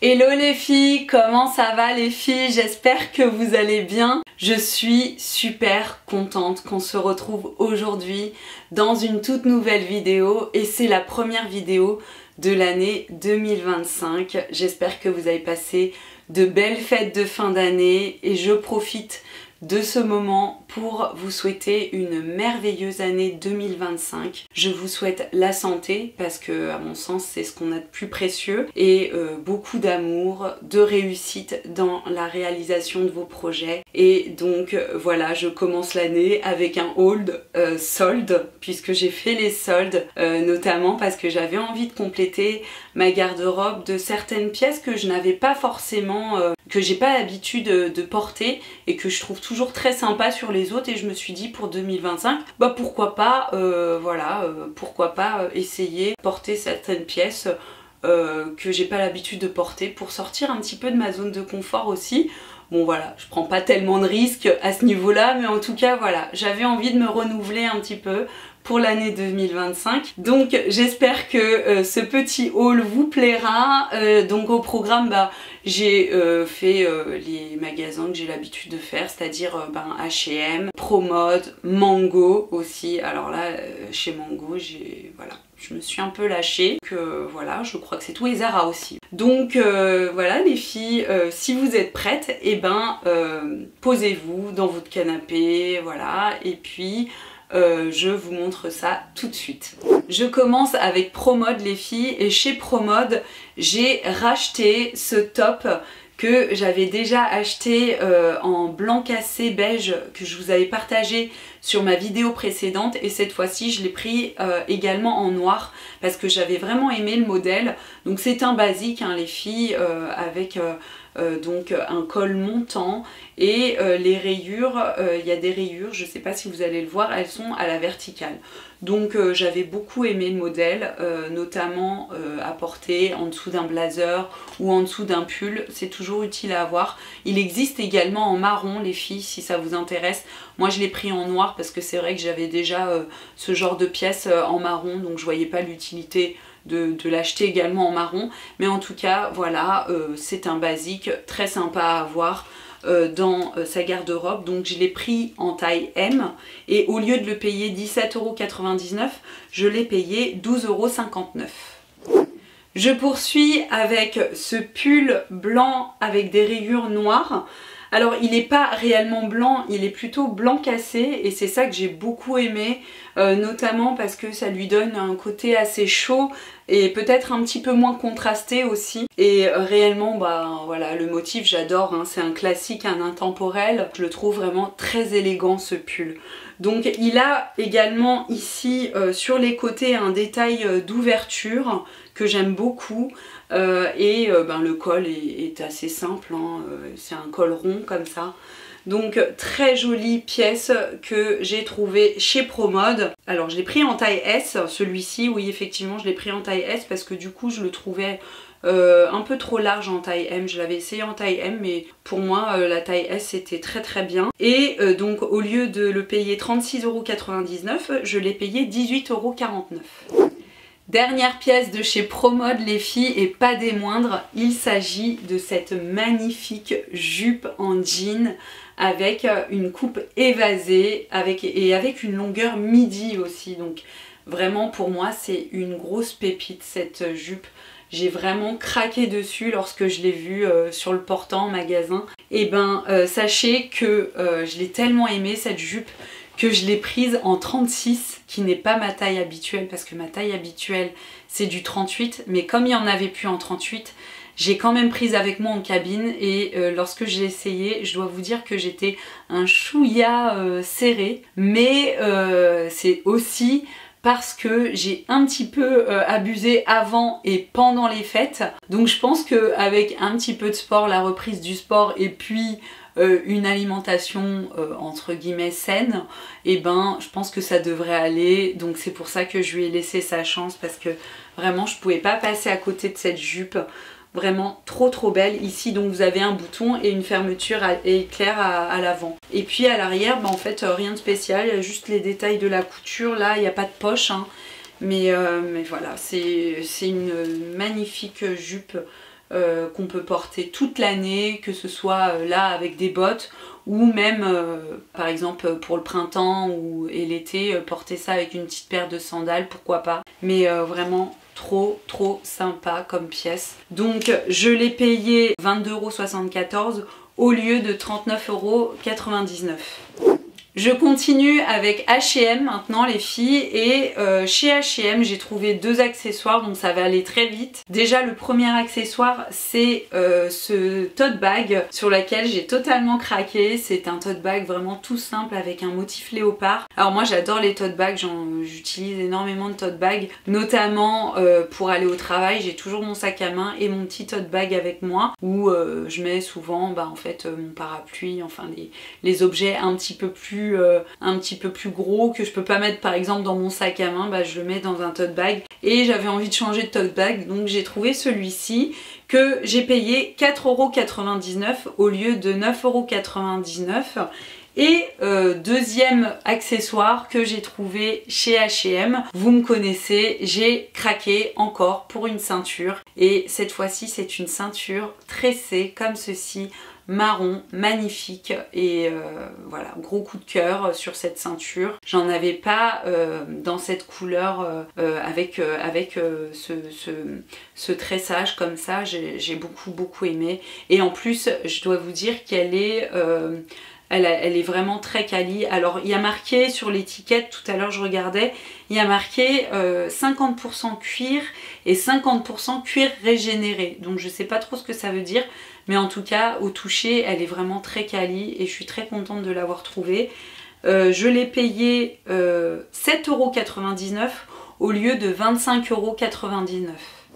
Hello les filles, comment ça va les filles? J'espère que vous allez bien. Je suis super contente qu'on se retrouve aujourd'hui dans une toute nouvelle vidéo et c'est la première vidéo de l'année 2025. J'espère que vous avez passé de belles fêtes de fin d'année et je profite de ce moment pour vous souhaiter une merveilleuse année 2025. Je vous souhaite la santé parce que à mon sens c'est ce qu'on a de plus précieux et beaucoup d'amour, de réussite dans la réalisation de vos projets. Et donc voilà, je commence l'année avec un haul solde puisque j'ai fait les soldes notamment parce que j'avais envie de compléter ma garde-robe de certaines pièces que je n'avais pas forcément, que j'ai pas l'habitude de porter et que je trouve toujours très sympa sur les autres, et je me suis dit pour 2025 bah pourquoi pas pourquoi pas essayer de porter certaines pièces que j'ai pas l'habitude de porter pour sortir un petit peu de ma zone de confort aussi. Bon voilà, je prends pas tellement de risques à ce niveau là, mais en tout cas voilà, j'avais envie de me renouveler un petit peu pour l'année 2025. Donc j'espère que ce petit haul vous plaira. Donc au programme, j'ai fait les magasins que j'ai l'habitude de faire, c'est-à-dire H&M, Promode, Mango aussi. Alors là, chez Mango, je me suis un peu lâchée. Voilà, je crois que c'est tout, et Zara aussi. Donc voilà les filles, si vous êtes prêtes, posez-vous dans votre canapé, voilà, et puis je vous montre ça tout de suite. Je commence avec Promode les filles, et chez Promode j'ai racheté ce top que j'avais déjà acheté en blanc cassé beige que je vous avais partagé sur ma vidéo précédente, et cette fois-ci je l'ai pris également en noir parce que j'avais vraiment aimé le modèle. Donc c'est un basique hein, les filles, avec donc un col montant et les rayures, il y a des rayures, je sais pas si vous allez le voir, elles sont à la verticale. Donc j'avais beaucoup aimé le modèle, notamment à porter en dessous d'un blazer ou en dessous d'un pull, c'est toujours utile à avoir. Il existe également en marron les filles si ça vous intéresse. Moi je l'ai pris en noir parce que c'est vrai que j'avais déjà ce genre de pièces en marron, donc je voyais pas l'utilité de l'acheter également en marron. Mais en tout cas voilà, c'est un basique très sympa à avoir dans sa garde-robe. Donc je l'ai pris en taille M et au lieu de le payer 17,99 €, je l'ai payé 12,59 €. Je poursuis avec ce pull blanc avec des rayures noires. Alors il n'est pas réellement blanc, il est plutôt blanc cassé, et c'est ça que j'ai beaucoup aimé, notamment parce que ça lui donne un côté assez chaud et peut-être un petit peu moins contrasté aussi. Et réellement voilà, le motif j'adore, hein, c'est un classique, un intemporel, je le trouve vraiment très élégant ce pull. Donc il a également ici sur les côtés un détail d'ouverture que j'aime beaucoup, le col est assez simple, hein, c'est un col rond comme ça. Donc très jolie pièce que j'ai trouvée chez Promode. Alors je l'ai pris en taille S, celui-ci, oui effectivement je l'ai pris en taille S parce que du coup je le trouvais un peu trop large en taille M. Je l'avais essayé en taille M, mais pour moi la taille S c'était très bien. Et donc au lieu de le payer 36,99 €, je l'ai payé 18,49 €. Dernière pièce de chez Promode les filles, et pas des moindres, il s'agit de cette magnifique jupe en jean avec une coupe évasée et avec une longueur midi aussi. Donc vraiment pour moi c'est une grosse pépite cette jupe. J'ai vraiment craqué dessus lorsque je l'ai vue sur le portant en magasin. Et sachez que je l'ai tellement aimée cette jupe que je l'ai prise en 36, qui n'est pas ma taille habituelle parce que ma taille habituelle c'est du 38, mais comme il n'y en avait plus en 38, j'ai quand même prise avec moi en cabine, et lorsque j'ai essayé, je dois vous dire que j'étais un chouïa serré, mais c'est aussi parce que j'ai un petit peu abusé avant et pendant les fêtes. Donc je pense qu'avec un petit peu de sport, la reprise du sport et puis une alimentation entre guillemets saine, je pense que ça devrait aller. Donc c'est pour ça que je lui ai laissé sa chance, parce que vraiment je pouvais pas passer à côté de cette jupe. Vraiment trop belle. Ici donc vous avez un bouton et une fermeture à éclair à l'avant. Et puis à l'arrière, en fait rien de spécial, il y a juste les détails de la couture. Là il n'y a pas de poche, hein. Mais voilà, c'est une magnifique jupe qu'on peut porter toute l'année, que ce soit là avec des bottes ou même par exemple pour le printemps et l'été, porter ça avec une petite paire de sandales, pourquoi pas. Mais vraiment trop sympa comme pièce. Donc je l'ai payé 22,74 € au lieu de 39,99 €. Je continue avec H&M maintenant les filles, et chez H&M j'ai trouvé 2 accessoires, donc ça va aller très vite. Déjà le premier accessoire c'est ce tote bag sur lequel j'ai totalement craqué. C'est un tote bag vraiment tout simple avec un motif léopard. Alors moi j'adore les tote bags, j'utilise énormément de tote bags, notamment pour aller au travail. J'ai toujours mon sac à main et mon petit tote bag avec moi où je mets souvent en fait mon parapluie, enfin les objets un petit peu plus gros que je peux pas mettre par exemple dans mon sac à main, je le mets dans un tote bag. Et j'avais envie de changer de tote bag, donc j'ai trouvé celui-ci que j'ai payé 4,99 € au lieu de 9,99 €. Et deuxième accessoire que j'ai trouvé chez H&M, vous me connaissez, j'ai craqué encore pour une ceinture, et cette fois-ci c'est une ceinture tressée comme ceci, marron, magnifique, et voilà, gros coup de cœur sur cette ceinture. J'en avais pas dans cette couleur avec ce tressage comme ça. J'ai beaucoup aimé, et en plus je dois vous dire qu'elle est elle est vraiment très quali. Alors il y a marqué sur l'étiquette, tout à l'heure je regardais, il y a marqué 50% cuir et 50% cuir régénéré. Donc je sais pas trop ce que ça veut dire, mais en tout cas au toucher elle est vraiment très quali et je suis très contente de l'avoir trouvée. Je l'ai payé 7,99 € au lieu de 25,99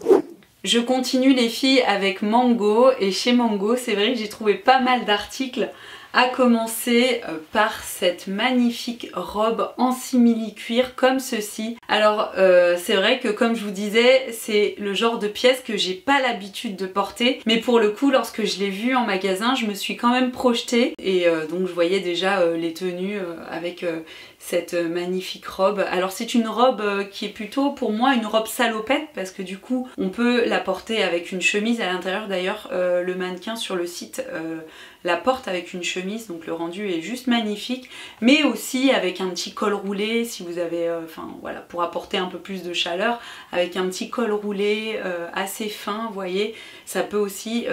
€. Je continue les filles avec Mango, et chez Mango c'est vrai que j'ai trouvé pas mal d'articles, à commencer par cette magnifique robe en simili-cuir comme ceci. Alors c'est vrai que comme je vous disais, c'est le genre de pièce que j'ai pas l'habitude de porter, mais pour le coup lorsque je l'ai vue en magasin je me suis quand même projetée, et donc je voyais déjà les tenues avec cette magnifique robe. Alors c'est une robe qui est plutôt pour moi une robe salopette, parce que du coup on peut la porter avec une chemise à l'intérieur. D'ailleurs le mannequin sur le site la porte avec une chemise, donc le rendu est juste magnifique, mais aussi avec un petit col roulé si vous avez, enfin voilà, pour apporter un peu plus de chaleur, avec un petit col roulé assez fin, vous voyez, ça peut aussi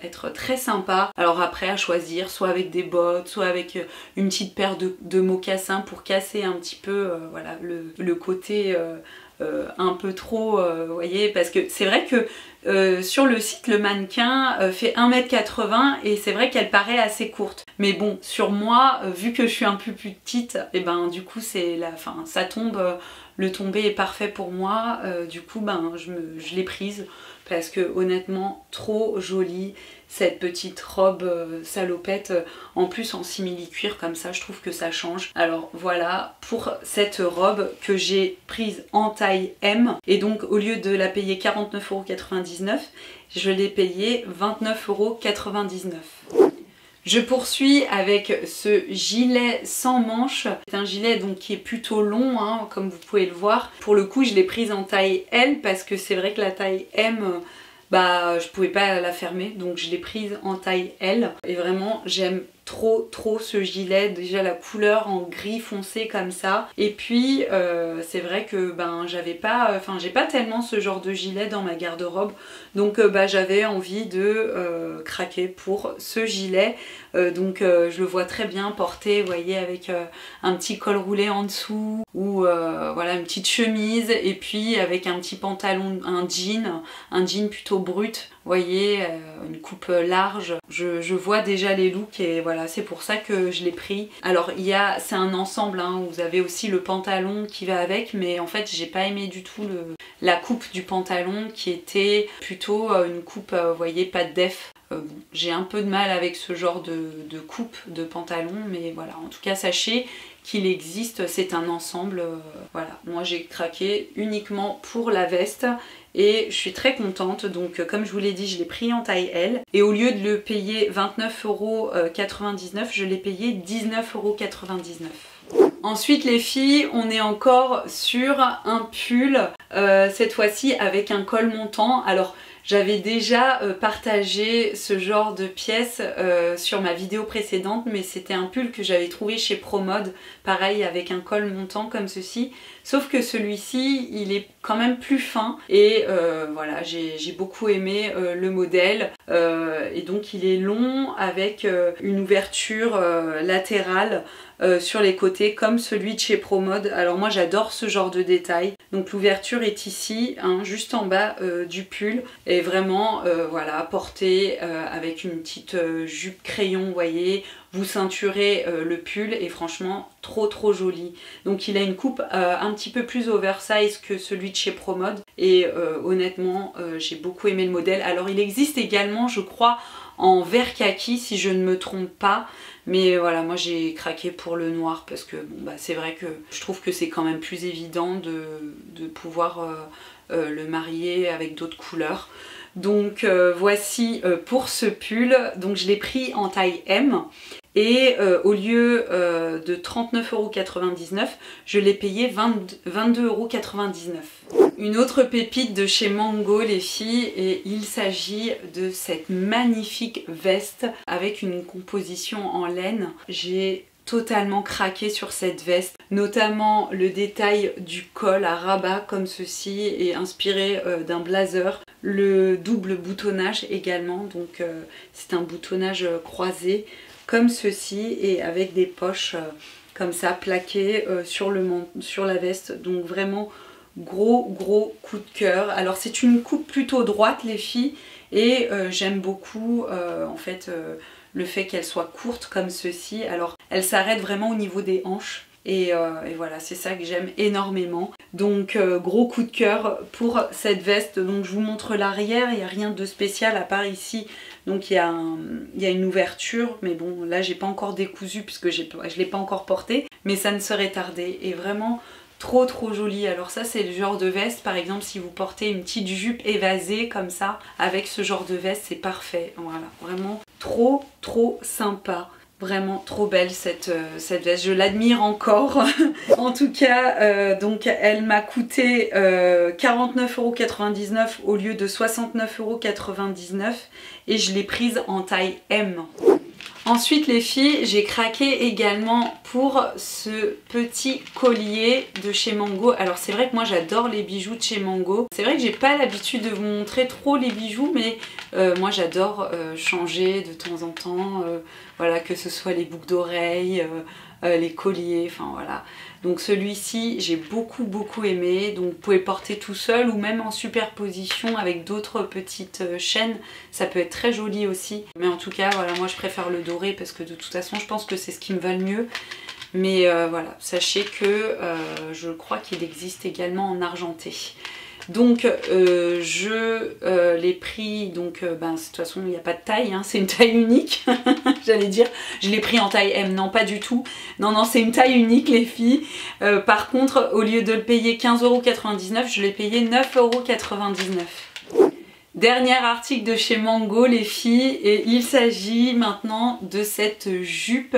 être très sympa. Alors après à choisir, soit avec des bottes, soit avec une petite paire de mocassins pour casser un petit peu voilà, le côté un peu trop, vous voyez, parce que c'est vrai que sur le site le mannequin fait 1,80 m et c'est vrai qu'elle paraît assez courte, mais bon sur moi vu que je suis un peu plus petite, et ben du coup c'est ça tombe, le tombé est parfait pour moi, du coup je l'ai prise parce que honnêtement trop jolie cette petite robe salopette, en plus en simili cuir comme ça, je trouve que ça change. Alors voilà pour cette robe que j'ai prise en taille M, et donc au lieu de la payer 49,99 €, je l'ai payée 29,99 €. Je poursuis avec ce gilet sans manches. C'est un gilet donc qui est plutôt long, hein, comme vous pouvez le voir. Pour le coup je l'ai prise en taille L parce que c'est vrai que la taille M, je pouvais pas la fermer, donc je l'ai prise en taille L. Et vraiment j'aime trop ce gilet, déjà la couleur en gris foncé comme ça, et puis c'est vrai que j'ai pas tellement ce genre de gilet dans ma garde-robe, donc j'avais envie de craquer pour ce gilet, donc je le vois très bien porté, vous voyez, avec un petit col roulé en dessous, ou voilà, une petite chemise, et puis avec un petit pantalon, un jean plutôt brut, vous voyez, une coupe large. Je vois déjà les looks, et voilà, c'est pour ça que je l'ai pris. Alors c'est un ensemble, hein, vous avez aussi le pantalon qui va avec, mais en fait j'ai pas aimé du tout la coupe du pantalon, qui était plutôt une coupe, vous voyez, pas de def. J'ai un peu de mal avec ce genre de coupe de pantalon, mais voilà, en tout cas sachez qu'il existe, c'est un ensemble, voilà. Moi j'ai craqué uniquement pour la veste et je suis très contente, donc comme je vous l'ai dit, je l'ai pris en taille L, et au lieu de le payer 29,99 €, je l'ai payé 19,99 €. Ensuite les filles, on est encore sur un pull, cette fois-ci avec un col montant. Alors J'avais déjà partagé ce genre de pièce sur ma vidéo précédente, mais c'était un pull que j'avais trouvé chez Promode, pareil avec un col montant comme ceci. Sauf que celui-ci, il est quand même plus fin et voilà, j'ai beaucoup aimé le modèle. Et donc il est long avec une ouverture latérale sur les côtés comme celui de chez Promode. Alors moi j'adore ce genre de détail. Donc l'ouverture est ici, hein, juste en bas du pull. Et vraiment voilà, porté avec une petite jupe crayon, vous voyez. Vous ceinturez le pull et franchement trop joli. Donc il a une coupe un petit peu plus oversize que celui de chez Promode et honnêtement j'ai beaucoup aimé le modèle. Alors il existe également je crois en vert kaki si je ne me trompe pas, mais voilà, moi j'ai craqué pour le noir parce que bon, bah, c'est vrai que je trouve que c'est quand même plus évident de pouvoir le marier avec d'autres couleurs. Donc voici pour ce pull, donc je l'ai pris en taille M et au lieu de 39,99 €, je l'ai payé 22,99 €. Une autre pépite de chez Mango les filles, et il s'agit de cette magnifique veste avec une composition en laine. J'ai totalement craqué sur cette veste, notamment le détail du col à rabat comme ceci et inspiré d'un blazer. Le double boutonnage également, donc c'est un boutonnage croisé comme ceci et avec des poches comme ça plaquées sur la veste, donc vraiment gros coup de cœur. Alors c'est une coupe plutôt droite les filles et j'aime beaucoup en fait le fait qu'elle soit courte comme ceci. Alors elle s'arrête vraiment au niveau des hanches et voilà, c'est ça que j'aime énormément. Donc gros coup de cœur pour cette veste. Donc je vous montre l'arrière, il n'y a rien de spécial à part ici. Donc il y a une ouverture, mais bon là j'ai pas encore décousu puisque je l'ai pas encore porté, mais ça ne serait tardé. Et vraiment trop joli. Alors ça c'est le genre de veste, par exemple si vous portez une petite jupe évasée comme ça, avec ce genre de veste c'est parfait. Voilà, vraiment trop sympa. Vraiment trop belle cette veste, je l'admire encore. En tout cas, donc elle m'a coûté 49,99 € au lieu de 69,99 € et je l'ai prise en taille M. Ensuite les filles, j'ai craqué également pour ce petit collier de chez Mango. Alors c'est vrai que moi j'adore les bijoux de chez Mango. C'est vrai que j'ai pas l'habitude de vous montrer trop les bijoux, mais moi j'adore changer de temps en temps. Voilà, que ce soit les boucles d'oreilles, les colliers, enfin voilà. Donc celui-ci j'ai beaucoup aimé, donc vous pouvez le porter tout seul ou même en superposition avec d'autres petites chaînes, ça peut être très joli aussi. Mais en tout cas voilà, moi je préfère le doré parce que de toute façon je pense que c'est ce qui me va le mieux. Mais voilà, sachez que je crois qu'il existe également en argenté. Donc je l'ai pris, donc de toute façon il n'y a pas de taille, hein, c'est une taille unique. J'allais dire, je l'ai pris en taille M, non pas du tout. Non, c'est une taille unique les filles. Par contre, au lieu de le payer 15,99 €, je l'ai payé 9,99 €. Dernier article de chez Mango les filles, et il s'agit maintenant de cette jupe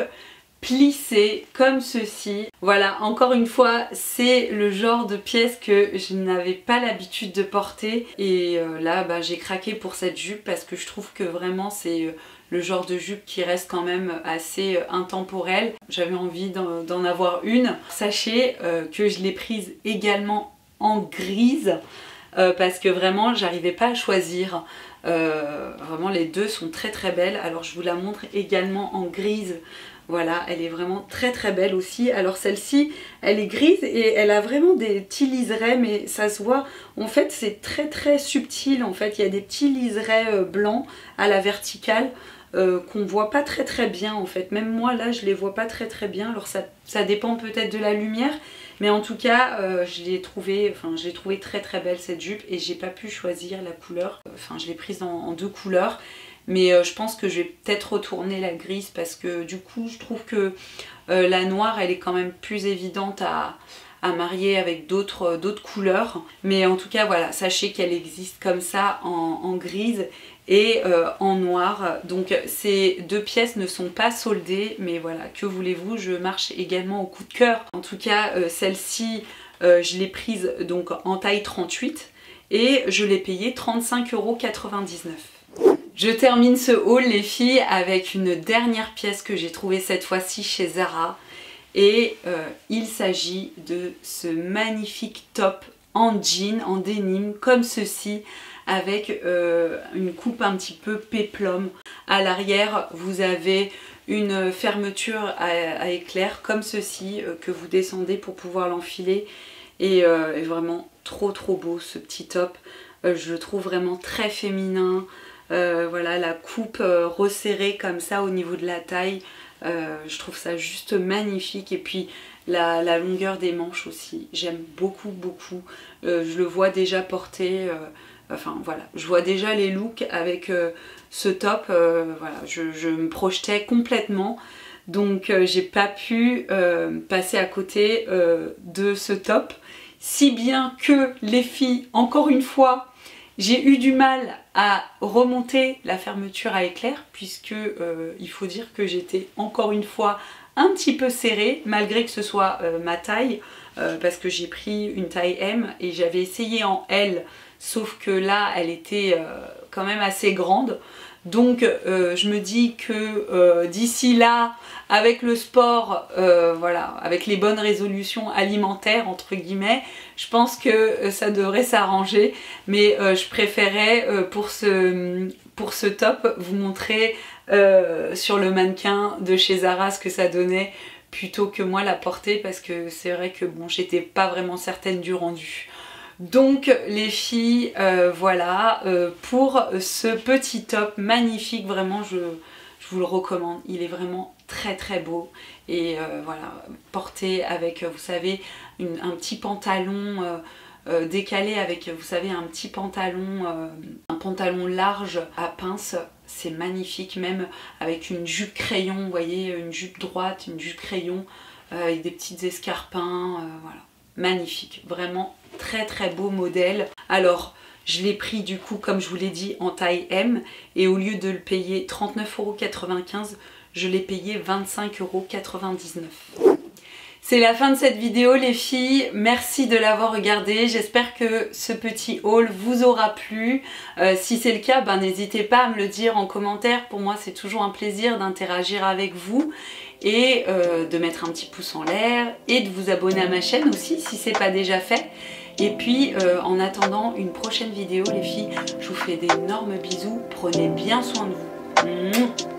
plissé comme ceci. Voilà, encore une fois, c'est le genre de pièce que je n'avais pas l'habitude de porter et là j'ai craqué pour cette jupe parce que je trouve que vraiment c'est le genre de jupe qui reste quand même assez intemporelle. J'avais envie d'en avoir une. Sachez que je l'ai prise également en grise parce que vraiment j'arrivais pas à choisir. Vraiment les deux sont très belles. Alors je vous la montre également en grise. Voilà, elle est vraiment très belle aussi. Alors celle-ci, elle est grise et elle a vraiment des petits liserés, mais ça se voit. En fait, c'est très subtil. En fait, il y a des petits liserés blancs à la verticale qu'on voit pas très bien en fait. Même moi là, je les vois pas très bien. Alors ça dépend peut-être de la lumière, mais en tout cas, je l'ai trouvée très belle cette jupe et j'ai pas pu choisir la couleur. Enfin, je l'ai prise en deux couleurs. Mais je pense que je vais peut-être retourner la grise parce que du coup je trouve que la noire elle est quand même plus évidente à marier avec d'autres couleurs. Mais en tout cas voilà, sachez qu'elle existe comme ça en grise et en noir. Donc ces deux pièces ne sont pas soldées, mais voilà, que voulez-vous, je marche également au coup de cœur. En tout cas celle-ci je l'ai prise donc en taille 38. et je l'ai payé 35,99 €. Je termine ce haul les filles avec une dernière pièce que j'ai trouvée cette fois-ci chez Zara et il s'agit de ce magnifique top en jean, en denim comme ceci avec une coupe un petit peu péplum. À l'arrière vous avez une fermeture à éclair comme ceci que vous descendez pour pouvoir l'enfiler et vraiment trop beau ce petit top. Je le trouve vraiment très féminin. Voilà, la coupe resserrée comme ça au niveau de la taille, je trouve ça juste magnifique. Et puis la longueur des manches aussi, j'aime beaucoup. Je le vois déjà porter, enfin voilà, je vois déjà les looks avec ce top. Voilà, je me projetais complètement. Donc j'ai pas pu passer à côté de ce top. Si bien que les filles, encore une fois, j'ai eu du mal à remonter la fermeture à éclair puisque il faut dire que j'étais encore une fois un petit peu serrée malgré que ce soit ma taille parce que j'ai pris une taille M et j'avais essayé en L sauf que là elle était quand même assez grande. Donc je me dis que d'ici là, avec le sport, voilà, avec les bonnes résolutions alimentaires entre guillemets, je pense que ça devrait s'arranger. Mais je préférais pour ce top vous montrer sur le mannequin de chez Zara ce que ça donnait plutôt que moi la porter parce que c'est vrai que bon, j'étais pas vraiment certaine du rendu. Donc les filles, voilà, pour ce petit top magnifique, vraiment je vous le recommande, il est vraiment très beau et voilà, porté avec, vous savez, un petit pantalon décalé avec, vous savez, un petit pantalon, un pantalon large à pince, c'est magnifique, même avec une jupe crayon, vous voyez, une jupe droite, une jupe crayon, avec des petites escarpins, voilà. Magnifique, vraiment très beau modèle. Alors je l'ai pris du coup comme je vous l'ai dit en taille M et au lieu de le payer 39,95 €, je l'ai payé 25,99 €. C'est la fin de cette vidéo les filles, merci de l'avoir regardé, j'espère que ce petit haul vous aura plu. Si c'est le cas, ben, n'hésitez pas à me le dire en commentaire, pour moi c'est toujours un plaisir d'interagir avec vous et de mettre un petit pouce en l'air et de vous abonner à ma chaîne aussi si c'est pas déjà fait. Et puis en attendant une prochaine vidéo les filles, je vous fais d'énormes bisous, prenez bien soin de vous.